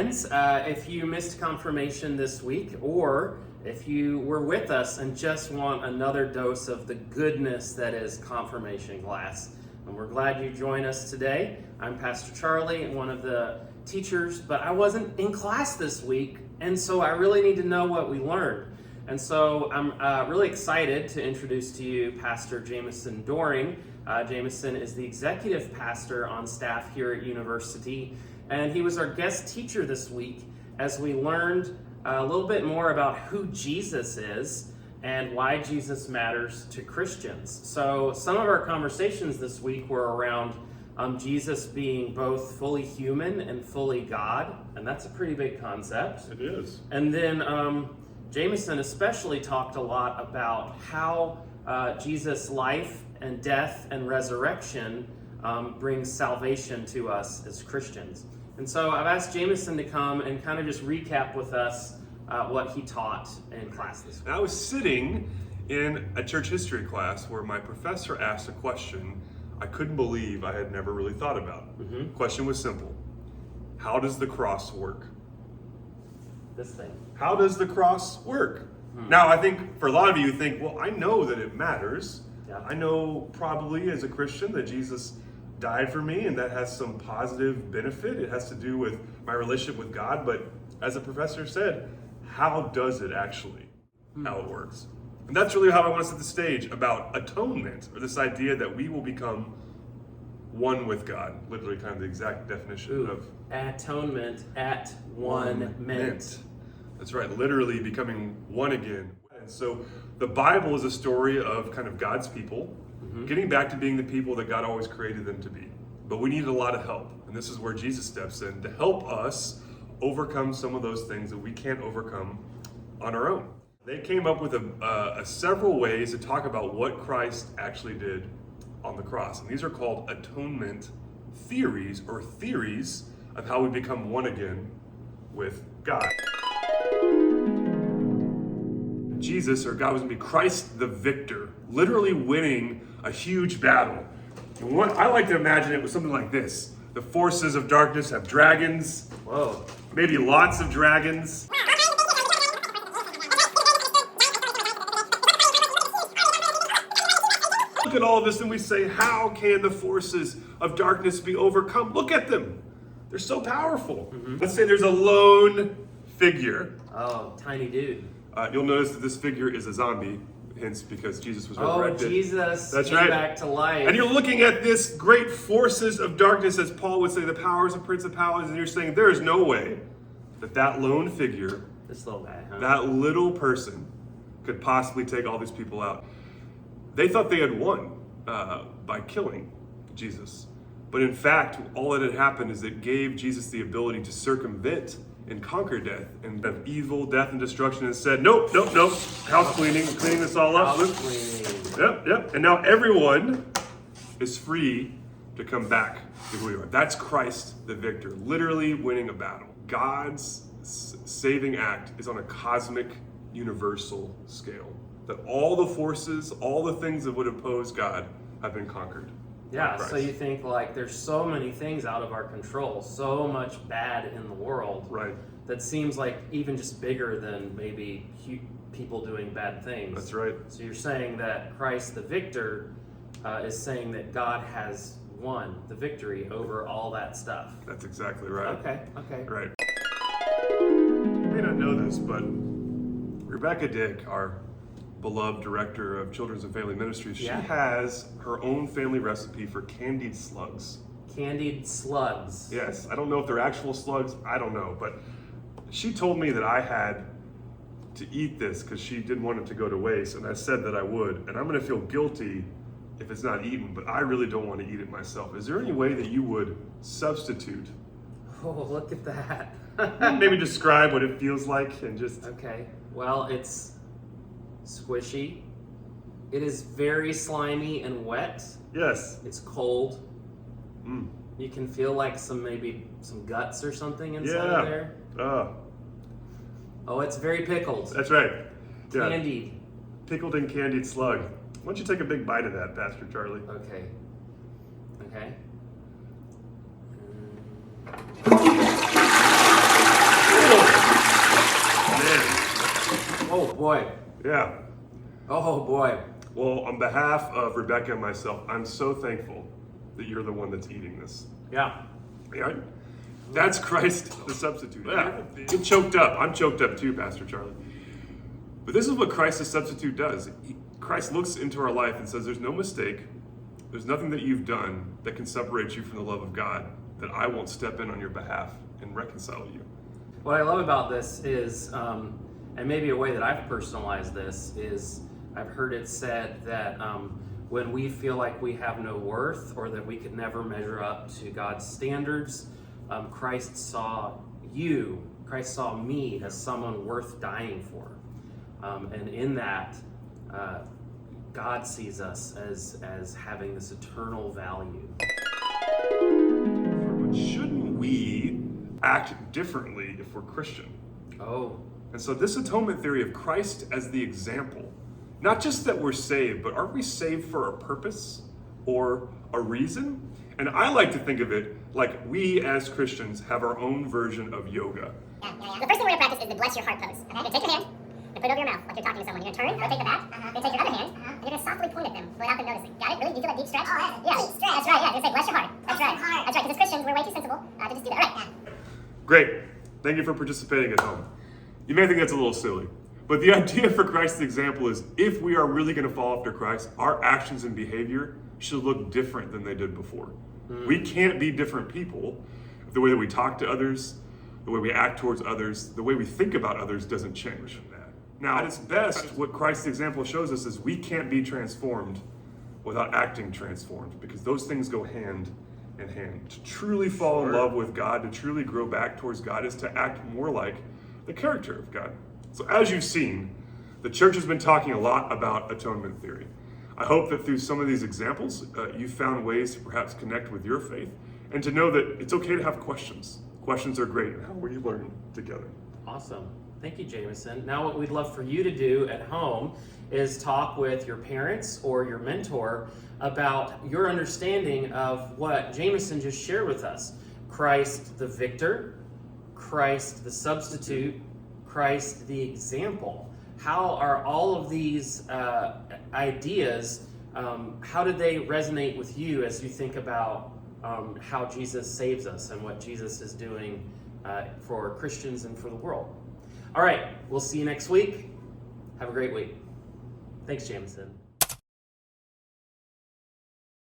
friends. If you missed confirmation this week, or if you were with us and just want another dose of the goodness that is confirmation class, and we're glad you joined us today. I'm Pastor Charlie, one of the teachers, but I wasn't in class this week, and so I really need to know what we learned. And so I'm really excited to introduce to you Pastor Jamison Doring. Jamison is the executive pastor on staff here at University, and he was our guest teacher this week as we learned a little bit more about who Jesus is and why Jesus matters to Christians. So some of our conversations this week were around Jesus being both fully human and fully God, and that's a pretty big concept. It is. And then Jamison especially talked a lot about how Jesus' life and death and resurrection brings salvation to us as Christians. And so I've asked Jamison to come and kind of just recap with us what he taught in class this week. I was sitting in a church history class where my professor asked a question I couldn't believe I had never really thought about. The question was simple. How does the cross work? This thing. How does the cross work? Now, I think for a lot of you think, well, I know that it matters. Yeah. I know probably as a Christian that Jesus died for me and that has some positive benefit. It has to do with my relationship with God. But as the professor said, how does it actually, how it works? And that's really how I want to set the stage about atonement, or this idea that we will become one with God. Literally kind of the exact definition of atonement at one meant. That's right, literally becoming one again. And so the Bible is a story of kind of God's people getting back to being the people that God always created them to be. But we need a lot of help. And this is where Jesus steps in to help us overcome some of those things that we can't overcome on our own. They came up with several ways to talk about what Christ actually did on the cross. And these are called atonement theories, or theories of how we become one again with God. Jesus, or God, was going to be Christ the victor, literally winning a huge battle. And what I like to imagine it was something like this. The forces of darkness have dragons. Whoa. Maybe lots of dragons. Look at all of this and we say, how can the forces of darkness be overcome? Look at them. They're so powerful. Let's say there's a lone figure. Oh, tiny dude. You'll notice that this figure is a zombie, hence because Jesus was resurrected. Oh, Jesus That's came right. back to life. And you're looking at this great forces of darkness, as Paul would say, the powers of principalities, and you're saying there is no way that lone figure, This little guy, huh? that little person, could possibly take all these people out. They thought they had won by killing Jesus. But in fact, all that had happened is it gave Jesus the ability to circumvent and conquer death and of evil, death, and destruction, and said, nope, house cleaning, we're cleaning this all up. House cleaning. Yep. And now everyone is free to come back to who we are. That's Christ the victor, literally winning a battle. God's saving act is on a cosmic, universal scale. That all the forces, all the things that would oppose God have been conquered. Yeah, so you think like there's so many things out of our control, so much bad in the world. Right. That seems like even just bigger than maybe people doing bad things. That's right. So you're saying that Christ the victor is saying that God has won the victory over all that stuff. That's exactly right. Okay. Right. You may not know this, but Rebecca Dick, our beloved director of Children's and Family Ministries, she has her own family recipe for candied slugs. Candied slugs. Yes, I don't know if they're actual slugs, I don't know, but she told me that I had to eat this because she didn't want it to go to waste, and I said that I would, and I'm going to feel guilty if it's not eaten, but I really don't want to eat it myself. Is there any way that you would substitute? Oh, look at that. Maybe describe what it feels like and just... Okay, well, it's squishy. It is very slimy and wet. Yes. It's cold. You can feel like maybe some guts or something inside there. Oh, it's very pickled. That's right. Yeah. Candied. Pickled and candied slug. Why don't you take a big bite of that, Pastor Charlie? Okay. boy. Yeah. Oh boy. Well, on behalf of Rebecca and myself, I'm so thankful that you're the one that's eating this. Yeah. Yeah. That's Christ the substitute. Yeah. Get choked up. I'm choked up too, Pastor Charlie. But this is what Christ the substitute does. Christ looks into our life and says, there's no mistake. There's nothing that you've done that can separate you from the love of God that I won't step in on your behalf and reconcile you. What I love about this is, and maybe a way that I've personalized this is, I've heard it said that when we feel like we have no worth or that we could never measure up to God's standards, Christ saw me as someone worth dying for. And in that, God sees us as having this eternal value. But shouldn't we act differently if we're Christian? Oh. And so this atonement theory of Christ as the example, not just that we're saved, but are we saved for a purpose or a reason? And I like to think of it like we as Christians have our own version of yoga. Yeah. The first thing we're going to practice is the bless your heart pose. Okay? You're going to take your hand and put it over your mouth like you're talking to someone. You're going to turn, rotate the back. You're going to take your other hand and you're going to softly point at them without them noticing. Got it? Really? Do you feel that deep stretch? Oh, yeah. Deep stretch. That's right. Yeah. You're going to say bless your heart. That's right. That's right. Because as Christians, we're way too sensible to just do that. All right. Yeah. Great. Thank you for participating at home. You may think that's a little silly, but the idea for Christ's example is if we are really going to follow after Christ, our actions and behavior should look different than they did before. We can't be different people if the way that we talk to others, the way we act towards others, the way we think about others doesn't change from that. Now, at its best, what Christ's example shows us is we can't be transformed without acting transformed, because those things go hand in hand. To truly fall in love with God, to truly grow back towards God, is to act more like the character of God. So as you've seen, the church has been talking a lot about atonement theory. I hope that through some of these examples, you found ways to perhaps connect with your faith and to know that it's okay to have questions. Questions are great, and how we learn together. Awesome. Thank you, Jamison. Now what we'd love for you to do at home is talk with your parents or your mentor about your understanding of what Jamison just shared with us. Christ the victor, Christ the substitute, Christ the example. How are all of these ideas, how did they resonate with you as you think about how Jesus saves us and what Jesus is doing for Christians and for the world? All right, we'll see you next week. Have a great week. Thanks, Jamison.